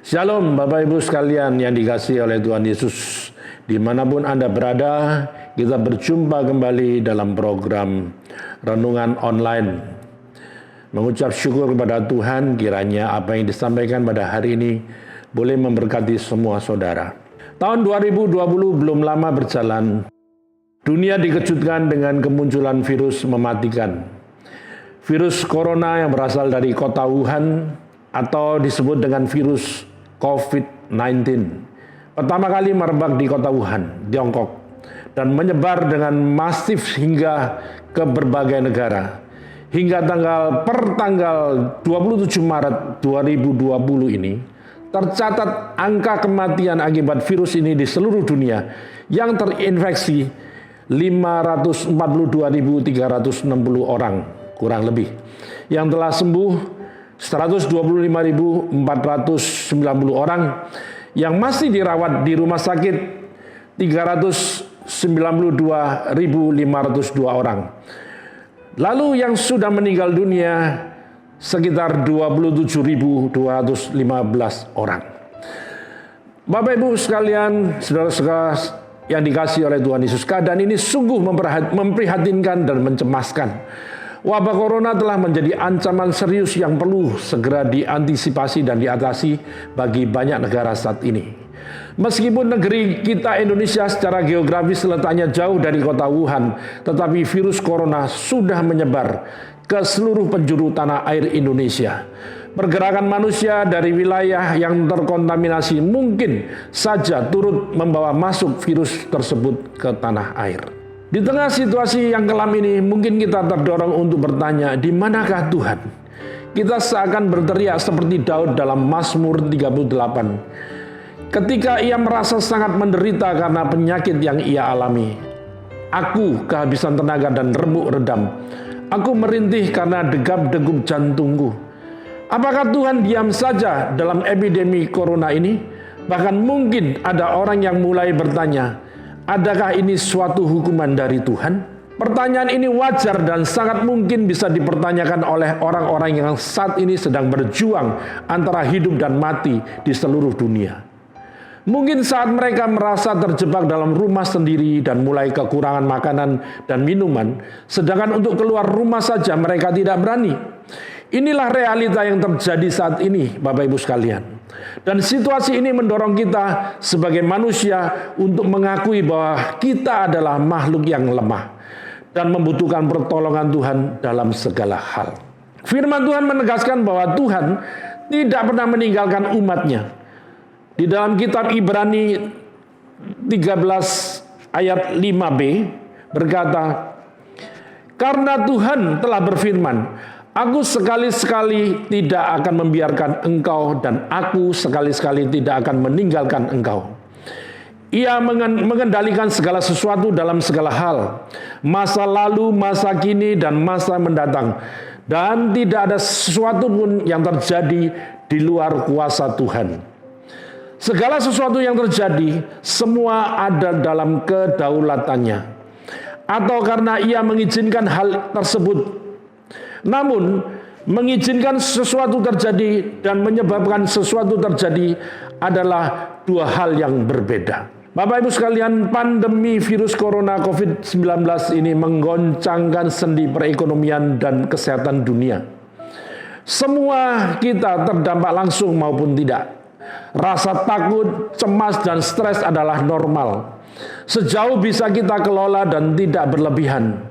Shalom Bapak Ibu sekalian yang dikasihi oleh Tuhan Yesus. Dimanapun Anda berada, kita berjumpa kembali dalam program Renungan Online. Mengucap syukur kepada Tuhan, kiranya apa yang disampaikan pada hari ini boleh memberkati semua saudara. Tahun 2020 belum lama berjalan, dunia dikejutkan dengan kemunculan virus mematikan. Virus corona yang berasal dari kota Wuhan atau disebut dengan virus COVID-19. Pertama kali merebak di kota Wuhan, Tiongkok, dan menyebar dengan masif hingga ke berbagai negara. Hingga tanggal 27 Maret 2020 ini, tercatat angka kematian akibat virus ini di seluruh dunia yang terinfeksi 542.360 orang, kurang lebih. Yang telah sembuh 125.490 orang, yang masih dirawat di rumah sakit 392.502 orang. Lalu yang sudah meninggal dunia sekitar 27.215 orang. Bapak Ibu sekalian, saudara-saudara yang dikasihi oleh Tuhan Yesus, keadaan ini sungguh memprihatinkan dan mencemaskan. Wabah corona telah menjadi ancaman serius yang perlu segera diantisipasi dan diatasi bagi banyak negara saat ini. Meskipun negeri kita Indonesia secara geografis letaknya jauh dari kota Wuhan, tetapi virus corona sudah menyebar ke seluruh penjuru tanah air Indonesia. Pergerakan manusia dari wilayah yang terkontaminasi mungkin saja turut membawa masuk virus tersebut ke tanah air. Di tengah situasi yang kelam ini, mungkin kita terdorong untuk bertanya, di manakah Tuhan? Kita seakan berteriak seperti Daud dalam Mazmur 38. Ketika ia merasa sangat menderita karena penyakit yang ia alami. Aku kehabisan tenaga dan remuk redam. Aku merintih karena degap-degup jantungku. Apakah Tuhan diam saja dalam epidemi corona ini? Bahkan mungkin ada orang yang mulai bertanya, adakah ini suatu hukuman dari Tuhan? Pertanyaan ini wajar dan sangat mungkin bisa dipertanyakan oleh orang-orang yang saat ini sedang berjuang antara hidup dan mati di seluruh dunia. Mungkin saat mereka merasa terjebak dalam rumah sendiri dan mulai kekurangan makanan dan minuman, sedangkan untuk keluar rumah saja mereka tidak berani. Inilah realita yang terjadi saat ini, Bapak Ibu sekalian. Dan situasi ini mendorong kita sebagai manusia untuk mengakui bahwa kita adalah makhluk yang lemah dan membutuhkan pertolongan Tuhan dalam segala hal. Firman Tuhan menegaskan bahwa Tuhan tidak pernah meninggalkan umat-Nya. Di dalam kitab Ibrani 13 ayat 5b berkata, karena Tuhan telah berfirman, aku sekali-sekali tidak akan membiarkan engkau dan aku sekali-sekali tidak akan meninggalkan engkau. Ia mengendalikan segala sesuatu dalam segala hal, masa lalu, masa kini, dan masa mendatang. Dan tidak ada sesuatu pun yang terjadi di luar kuasa Tuhan. Segala sesuatu yang terjadi, semua ada dalam kedaulatannya. Atau karena ia mengizinkan hal tersebut. Namun, mengizinkan sesuatu terjadi dan menyebabkan sesuatu terjadi adalah dua hal yang berbeda. Bapak Ibu sekalian, pandemi virus corona COVID-19 ini menggoncangkan sendi perekonomian dan kesehatan dunia. Semua kita terdampak langsung maupun tidak. Rasa takut, cemas, dan stres adalah normal. Sejauh bisa kita kelola dan tidak berlebihan.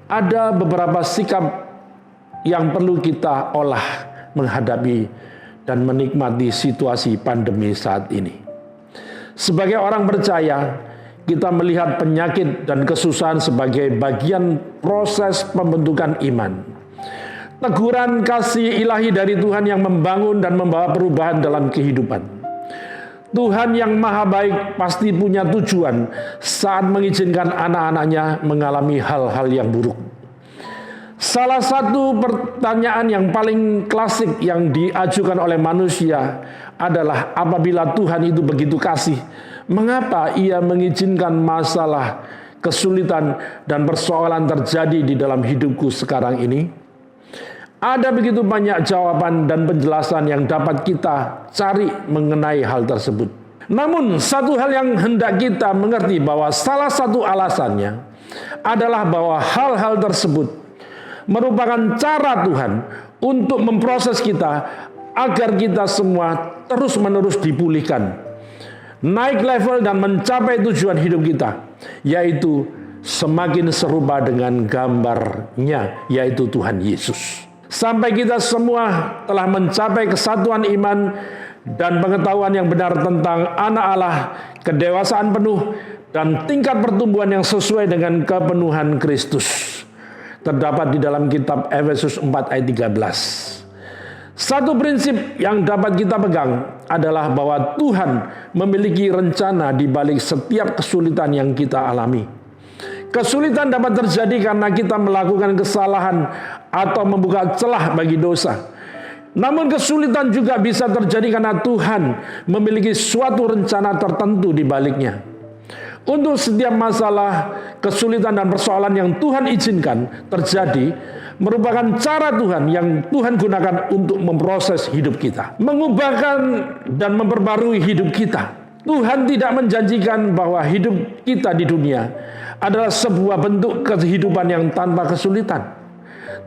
Ada beberapa sikap yang perlu kita olah menghadapi dan menikmati situasi pandemi saat ini. Sebagai orang percaya, kita melihat penyakit dan kesusahan sebagai bagian proses pembentukan iman. Teguran kasih ilahi dari Tuhan yang membangun dan membawa perubahan dalam kehidupan. Tuhan yang maha baik pasti punya tujuan saat mengizinkan anak-anaknya mengalami hal-hal yang buruk. Salah satu pertanyaan yang paling klasik yang diajukan oleh manusia adalah apabila Tuhan itu begitu kasih, mengapa ia mengizinkan masalah, kesulitan, dan persoalan terjadi di dalam hidupku sekarang ini? Ada begitu banyak jawaban dan penjelasan yang dapat kita cari mengenai hal tersebut. Namun satu hal yang hendak kita mengerti bahwa salah satu alasannya adalah bahwa hal-hal tersebut merupakan cara Tuhan untuk memproses kita agar kita semua terus-menerus dipulihkan, naik level dan mencapai tujuan hidup kita, yaitu semakin serupa dengan gambarnya, yaitu Tuhan Yesus. Sampai kita semua telah mencapai kesatuan iman dan pengetahuan yang benar tentang Anak Allah, kedewasaan penuh, dan tingkat pertumbuhan yang sesuai dengan kepenuhan Kristus. Terdapat di dalam kitab Efesus 4 ayat 13. Satu prinsip yang dapat kita pegang adalah bahwa Tuhan memiliki rencana di balik setiap kesulitan yang kita alami. Kesulitan dapat terjadi karena kita melakukan kesalahan atau membuka celah bagi dosa. Namun kesulitan juga bisa terjadi karena Tuhan memiliki suatu rencana tertentu di baliknya. Untuk setiap masalah, kesulitan dan persoalan yang Tuhan izinkan terjadi merupakan cara Tuhan yang Tuhan gunakan untuk memproses hidup kita, mengubahkan dan memperbarui hidup kita. Tuhan tidak menjanjikan bahwa hidup kita di dunia adalah sebuah bentuk kehidupan yang tanpa kesulitan.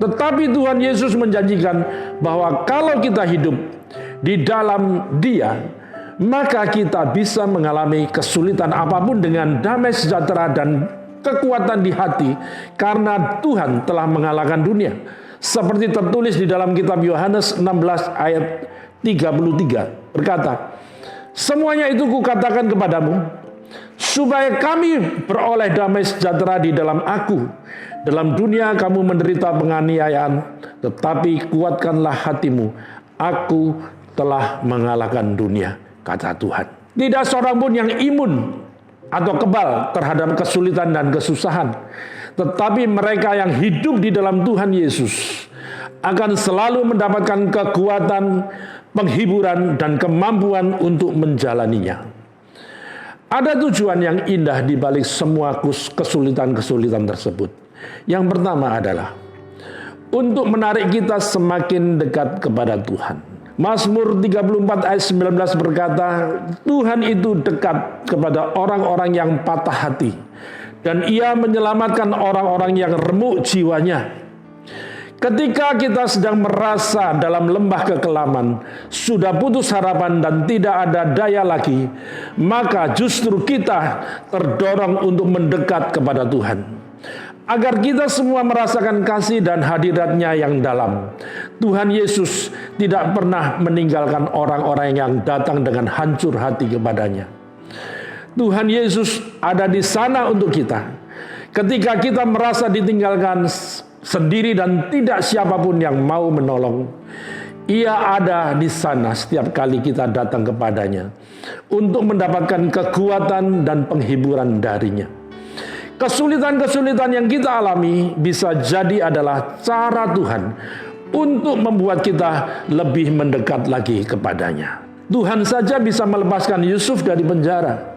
Tetapi Tuhan Yesus menjanjikan bahwa kalau kita hidup di dalam Dia, maka kita bisa mengalami kesulitan apapun dengan damai sejahtera dan kekuatan di hati, karena Tuhan telah mengalahkan dunia. Seperti tertulis di dalam kitab Yohanes 16 ayat 33 berkata, "Semuanya itu kukatakan kepadamu, supaya kami beroleh damai sejahtera di dalam aku. Dalam dunia kamu menderita penganiayaan, tetapi kuatkanlah hatimu. Aku telah mengalahkan dunia," kata Tuhan. Tidak seorang pun yang imun atau kebal terhadap kesulitan dan kesusahan. Tetapi mereka yang hidup di dalam Tuhan Yesus akan selalu mendapatkan kekuatan, penghiburan, dan kemampuan untuk menjalaninya. Ada tujuan yang indah di balik semua kesulitan-kesulitan tersebut. Yang pertama adalah untuk menarik kita semakin dekat kepada Tuhan. Mazmur 34 ayat 19 berkata, Tuhan itu dekat kepada orang-orang yang patah hati, dan Ia menyelamatkan orang-orang yang remuk jiwanya. Ketika kita sedang merasa dalam lembah kekelaman, sudah putus harapan dan tidak ada daya lagi, maka justru kita terdorong untuk mendekat kepada Tuhan, agar kita semua merasakan kasih dan hadirat-Nya yang dalam. Tuhan Yesus tidak pernah meninggalkan orang-orang yang datang dengan hancur hati kepadanya. Tuhan Yesus ada di sana untuk kita. Ketika kita merasa ditinggalkan sendiri dan tidak siapapun yang mau menolong, Ia ada di sana setiap kali kita datang kepadanya untuk mendapatkan kekuatan dan penghiburan darinya. Kesulitan-kesulitan yang kita alami bisa jadi adalah cara Tuhan untuk membuat kita lebih mendekat lagi kepadanya. Tuhan saja bisa melepaskan Yusuf dari penjara,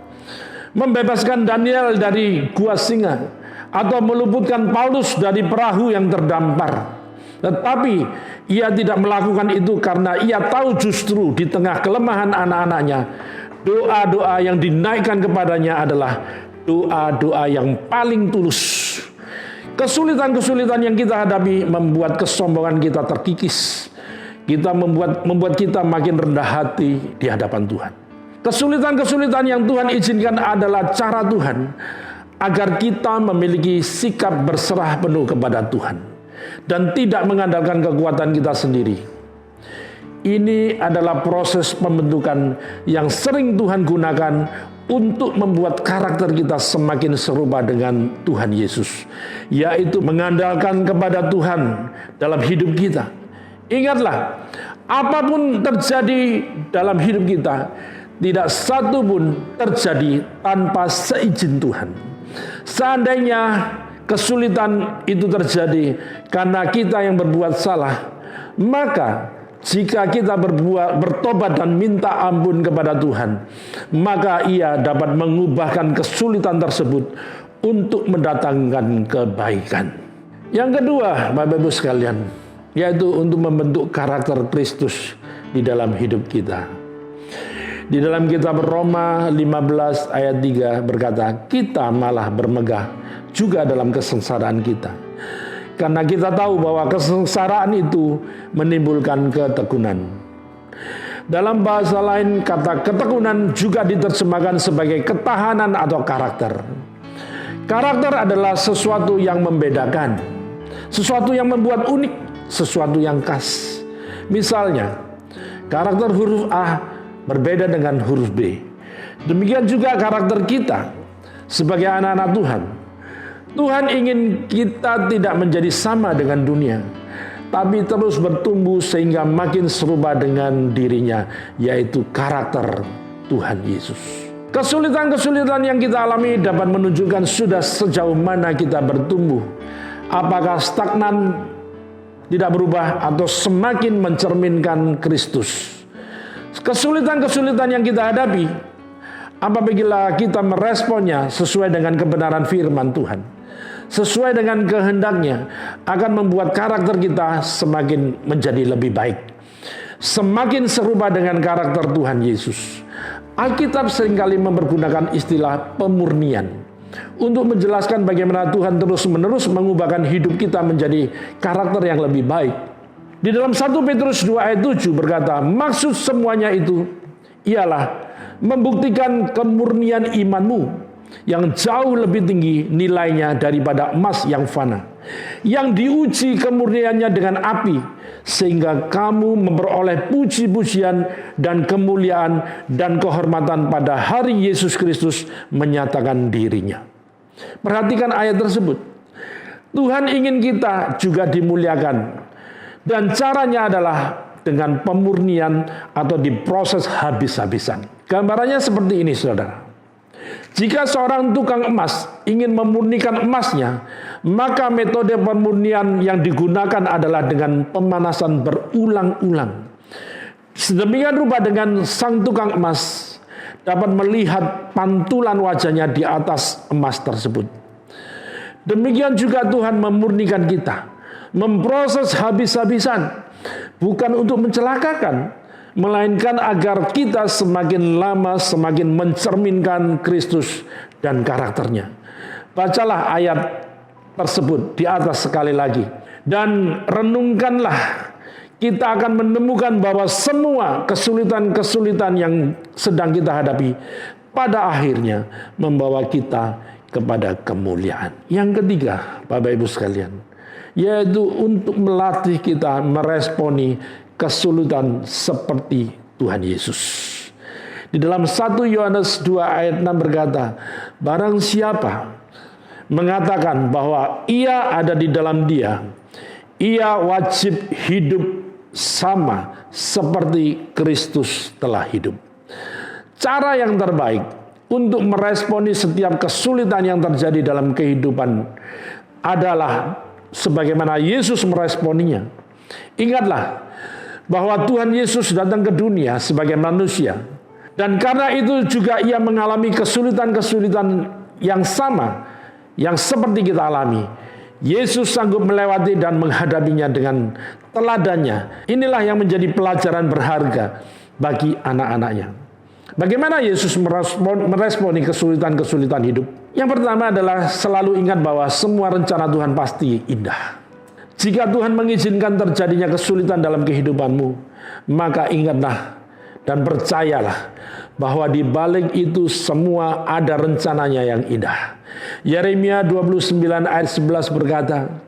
membebaskan Daniel dari gua singa, atau meluputkan Paulus dari perahu yang terdampar. Tetapi Ia tidak melakukan itu karena Ia tahu justru di tengah kelemahan anak-anaknya, doa-doa yang dinaikkan kepadanya adalah doa-doa yang paling tulus. Kesulitan-kesulitan yang kita hadapi membuat kesombongan kita terkikis. Kita membuat kita makin rendah hati di hadapan Tuhan. Kesulitan-kesulitan yang Tuhan izinkan adalah cara Tuhan agar kita memiliki sikap berserah penuh kepada Tuhan dan tidak mengandalkan kekuatan kita sendiri. Ini adalah proses pembentukan yang sering Tuhan gunakan untuk membuat karakter kita semakin serupa dengan Tuhan Yesus, yaitu mengandalkan kepada Tuhan dalam hidup kita. Ingatlah, apapun terjadi dalam hidup kita, tidak satu pun terjadi tanpa seizin Tuhan. Seandainya kesulitan itu terjadi karena kita yang berbuat salah, maka jika kita bertobat dan minta ampun kepada Tuhan, maka Ia dapat mengubahkan kesulitan tersebut untuk mendatangkan kebaikan. Yang kedua, Bapak Ibu sekalian, yaitu untuk membentuk karakter Kristus di dalam hidup kita. Di dalam kitab Roma 15 ayat 3 berkata, kita malah bermegah juga dalam kesengsaraan kita. Karena kita tahu bahwa kesengsaraan itu menimbulkan ketekunan. Dalam bahasa lain, kata ketekunan juga diterjemahkan sebagai ketahanan atau karakter. Karakter adalah sesuatu yang membedakan, sesuatu yang membuat unik, sesuatu yang khas. Misalnya, karakter huruf A berbeda dengan huruf B. Demikian juga karakter kita sebagai anak-anak Tuhan. Tuhan ingin kita tidak menjadi sama dengan dunia, tapi terus bertumbuh sehingga makin serupa dengan dirinya, yaitu karakter Tuhan Yesus. Kesulitan-kesulitan yang kita alami dapat menunjukkan sudah sejauh mana kita bertumbuh. Apakah stagnan, tidak berubah, atau semakin mencerminkan Kristus. Kesulitan-kesulitan yang kita hadapi, apabila kita meresponnya sesuai dengan kebenaran firman Tuhan, sesuai dengan kehendaknya, akan membuat karakter kita semakin menjadi lebih baik, semakin serupa dengan karakter Tuhan Yesus. Alkitab seringkali mempergunakan istilah pemurnian untuk menjelaskan bagaimana Tuhan terus-menerus mengubahkan hidup kita menjadi karakter yang lebih baik. Di dalam 1 Petrus 2 ayat 7 berkata, maksud semuanya itu ialah membuktikan kemurnian imanmu yang jauh lebih tinggi nilainya daripada emas yang fana, yang diuji kemurniannya dengan api, sehingga kamu memperoleh puji-pujian dan kemuliaan dan kehormatan pada hari Yesus Kristus menyatakan dirinya. Perhatikan ayat tersebut. Tuhan ingin kita juga dimuliakan. Dan caranya adalah dengan pemurnian atau diproses habis-habisan. Gambarannya seperti ini, saudara. Jika seorang tukang emas ingin memurnikan emasnya, maka metode pemurnian yang digunakan adalah dengan pemanasan berulang-ulang. Sedemikian rupa dengan sang tukang emas dapat melihat pantulan wajahnya di atas emas tersebut. Demikian juga Tuhan memurnikan kita, memproses habis-habisan, bukan untuk mencelakakan, melainkan agar kita semakin lama semakin mencerminkan Kristus dan karakternya. Bacalah ayat tersebut di atas sekali lagi, dan renungkanlah. Kita akan menemukan bahwa semua kesulitan-kesulitan yang sedang kita hadapi pada akhirnya membawa kita kepada kemuliaan. Yang ketiga, Bapak Ibu sekalian, yaitu untuk melatih kita meresponi kesulitan seperti Tuhan Yesus. Di dalam 1 Yohanes 2 ayat 6 berkata, barang siapa mengatakan bahwa ia ada di dalam Dia, ia wajib hidup sama seperti Kristus telah hidup. Cara yang terbaik untuk meresponi setiap kesulitan yang terjadi dalam kehidupan adalah sebagaimana Yesus meresponinya. Ingatlah bahwa Tuhan Yesus datang ke dunia sebagai manusia, dan karena itu juga ia mengalami kesulitan-kesulitan yang sama yang seperti kita alami. Yesus sanggup melewati dan menghadapinya dengan teladannya. Inilah yang menjadi pelajaran berharga bagi anak-anaknya. Bagaimana Yesus meresponi kesulitan-kesulitan hidup? Yang pertama adalah selalu ingat bahwa semua rencana Tuhan pasti indah. Jika Tuhan mengizinkan terjadinya kesulitan dalam kehidupanmu, maka ingatlah dan percayalah bahwa di balik itu semua ada rencananya yang indah. Yeremia 29 ayat 11 berkata,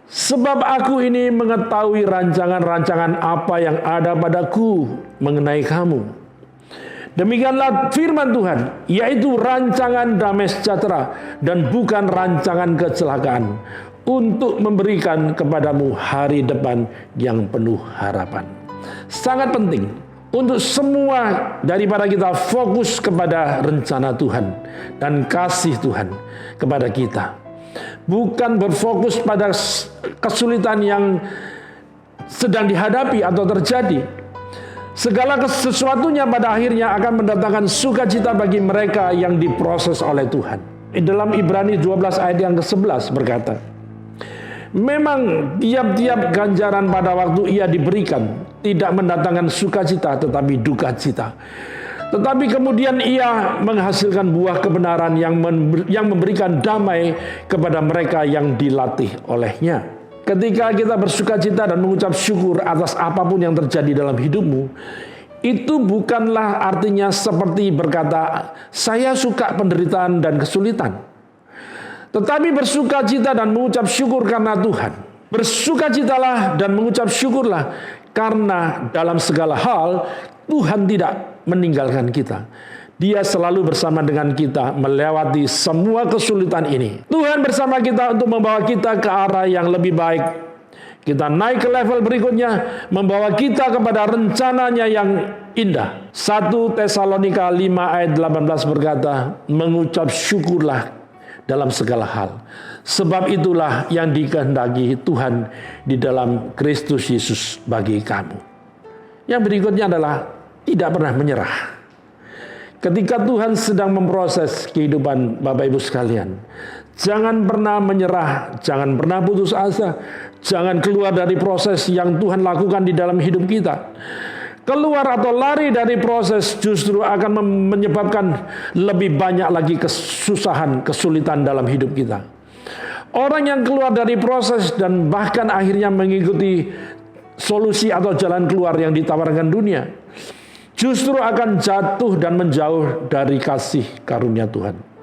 sebab aku ini mengetahui rancangan-rancangan apa yang ada padaku mengenai kamu. Demikianlah firman Tuhan, yaitu rancangan damai sejahtera dan bukan rancangan kecelakaan, untuk memberikan kepadamu hari depan yang penuh harapan. Sangat penting untuk semua daripada kita fokus kepada rencana Tuhan dan kasih Tuhan kepada kita. Bukan berfokus pada kesulitan yang sedang dihadapi atau terjadi. Segala sesuatunya pada akhirnya akan mendatangkan sukacita bagi mereka yang diproses oleh Tuhan. Dalam Ibrani 12 ayat yang ke-11 berkata, Memang tiap-tiap ganjaran pada waktu ia diberikan tidak mendatangkan sukacita tetapi duka cita. Tetapi kemudian ia menghasilkan buah kebenaran yang memberikan damai kepada mereka yang dilatih olehnya. Ketika kita bersukacita dan mengucap syukur atas apapun yang terjadi dalam hidupmu, itu bukanlah artinya seperti berkata, saya suka penderitaan dan kesulitan. Tetapi bersukacita dan mengucap syukur karena Tuhan. Bersukacitalah dan mengucap syukurlah karena dalam segala hal Tuhan tidak meninggalkan kita. Dia selalu bersama dengan kita melewati semua kesulitan ini. Tuhan bersama kita untuk membawa kita ke arah yang lebih baik. Kita naik ke level berikutnya, membawa kita kepada rencananya yang indah. 1 Tesalonika 5 ayat 18 berkata, mengucap syukurlah dalam segala hal. Sebab itulah yang dikehendaki Tuhan di dalam Kristus Yesus bagi kamu. Yang berikutnya adalah tidak pernah menyerah. Ketika Tuhan sedang memproses kehidupan Bapak Ibu sekalian, jangan pernah menyerah, jangan pernah putus asa, jangan keluar dari proses yang Tuhan lakukan di dalam hidup kita. Keluar atau lari dari proses justru akan menyebabkan lebih banyak lagi kesusahan, kesulitan dalam hidup kita. Orang yang keluar dari proses dan bahkan akhirnya mengikuti solusi atau jalan keluar yang ditawarkan dunia, justru akan jatuh dan menjauh dari kasih karunia Tuhan.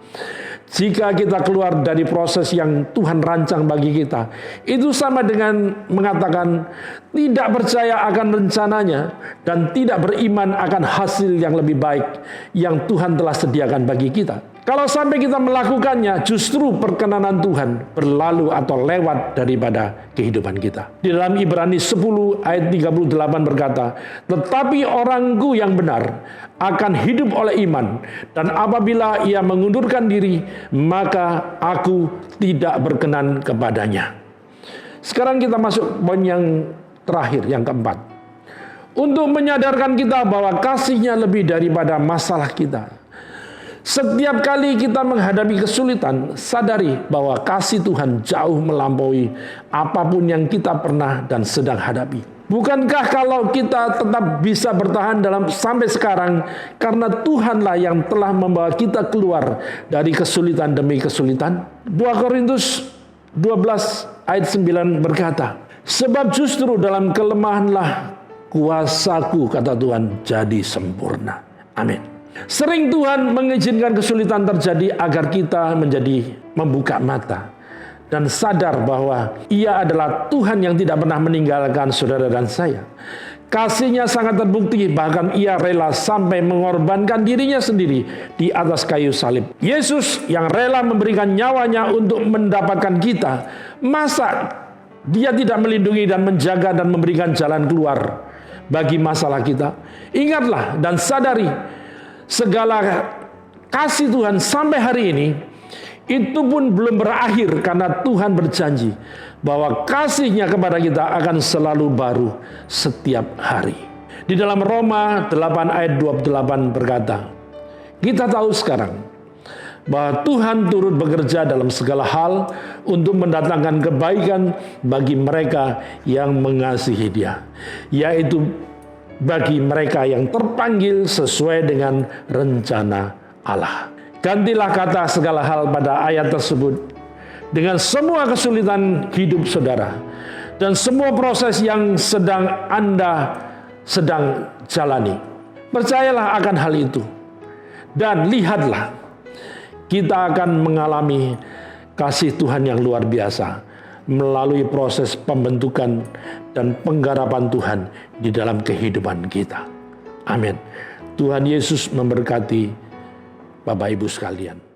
Jika kita keluar dari proses yang Tuhan rancang bagi kita, itu sama dengan mengatakan tidak percaya akan rencananya dan tidak beriman akan hasil yang lebih baik yang Tuhan telah sediakan bagi kita. Kalau sampai kita melakukannya, justru perkenanan Tuhan berlalu atau lewat daripada kehidupan kita. Di dalam Ibrani 10 ayat 38 berkata, tetapi orangku yang benar akan hidup oleh iman, dan apabila ia mengundurkan diri, maka aku tidak berkenan kepadanya. Sekarang kita masuk poin yang terakhir, yang keempat. Untuk menyadarkan kita bahwa kasih-Nya lebih daripada masalah kita. Setiap kali kita menghadapi kesulitan, sadari bahwa kasih Tuhan jauh melampaui apapun yang kita pernah dan sedang hadapi. Bukankah kalau kita tetap bisa bertahan sampai sekarang, karena Tuhanlah yang telah membawa kita keluar dari kesulitan demi kesulitan? 2 Korintus 12 ayat 9 berkata, sebab justru dalam kelemahanlah kuasaku, kata Tuhan, jadi sempurna. Amin. Sering Tuhan mengizinkan kesulitan terjadi agar kita menjadi membuka mata dan sadar bahwa Ia adalah Tuhan yang tidak pernah meninggalkan saudara dan saya. Kasih-Nya sangat terbukti, bahkan Ia rela sampai mengorbankan dirinya sendiri di atas kayu salib. Yesus yang rela memberikan nyawanya untuk mendapatkan kita, masa Dia tidak melindungi dan menjaga dan memberikan jalan keluar bagi masalah kita? Ingatlah dan sadari, segala kasih Tuhan sampai hari ini, itu pun belum berakhir karena Tuhan berjanji bahwa kasih-Nya kepada kita akan selalu baru setiap hari. Di dalam Roma 8 ayat 28 berkata, kita tahu sekarang bahwa Tuhan turut bekerja dalam segala hal untuk mendatangkan kebaikan bagi mereka yang mengasihi Dia, yaitu bagi mereka yang terpanggil sesuai dengan rencana Allah. Gantilah kata segala hal pada ayat tersebut dengan semua kesulitan hidup saudara dan semua proses yang Anda sedang jalani. Percayalah akan hal itu dan lihatlah, kita akan mengalami kasih Tuhan yang luar biasa melalui proses pembentukan dan penggarapan Tuhan di dalam kehidupan kita. Amin. Tuhan Yesus memberkati Bapak Ibu sekalian.